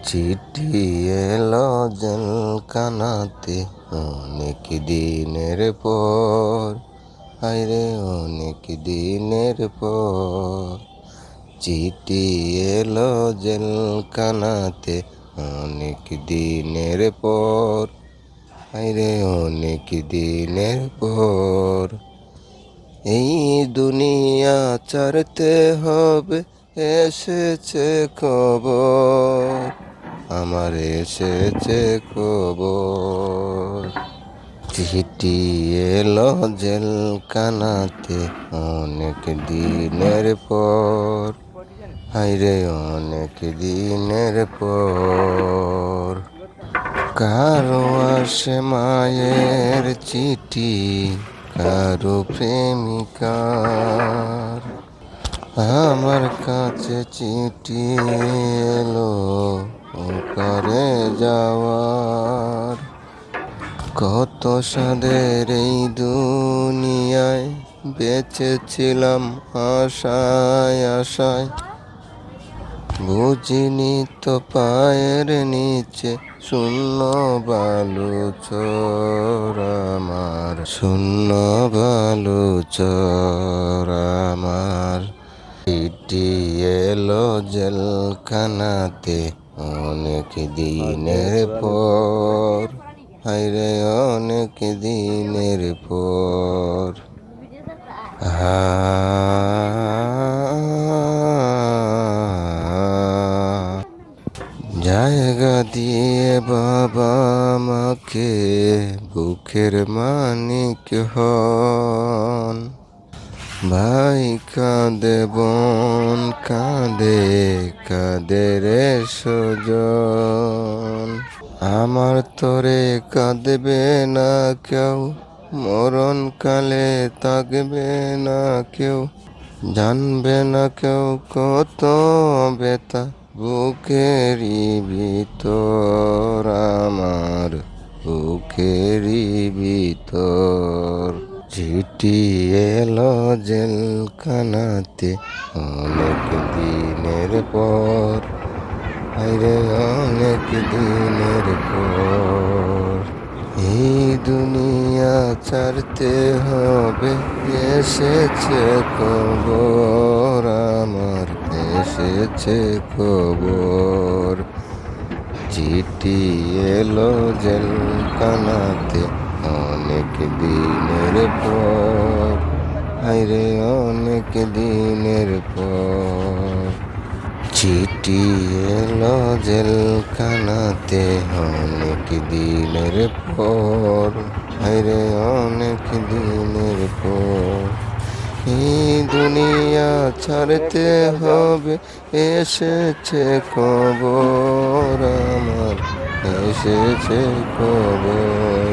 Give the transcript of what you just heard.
চিঠি এলো জেলখানাতে অনেক দিনের পর, হায়রে অনেক দিনের পর। চিঠি এলো জেলখানাতে অনেক দিনের পর, হায়রে অনেক দিনের পর। এই দুনিয়া ছাড়তে হবে, এসেছে খবর, আমার এসেছে খবর। চিঠি এলো জেলখানাতে অনেক দিনের পর, হায়রে অনেক দিনের পর। কারো আসে মায়ের চিঠি, কারো প্রেমিকার। আমার কাছে চিঠি এলো করে যাওয়ার। কত সাদের এই দুনিয়ায় বেঁচেছিলাম আশায় আশায়, বুঝিনি তো পায়ের নিচে শূন্য বালুচর আমার, শূন্য বালুচর আমার। চিঠি এলো জেলখানাতে অনেক দিনের পর, হায়রে অনেক দিনের পর। জায়গা দিয়ে বাবা মাকে বুকের মানিক হন, ভাই কাঁদে বোন কাঁদে কাঁদে রে স্বজন। আমার তরে কাঁদবে না কেউ, মরণকালে থাকবে না কেউ, জানবে না কেউ কত ব্যথা বুকেরই ভিতর আমার, বুকেরই ভিতর। চিঠি এলো জেলখানাতে অনেক দিনের পর, হায়রে অনেক দিনের পর। এই দুনিয়া ছাড়তে হবে, এসেছে খবর আমার, এসেছে খবর। চিঠি এলো জেলখানাতে অনেক দিনের পর, হায়রে অনেক দিনের পর। চিঠি এলো জেলখানাতে অনেক দিনের পর, হায়রে অনেক দিনের পর। এই দুনিয়া ছাড়তে হবে, এসেছে খবর আমার, এসেছে খবর।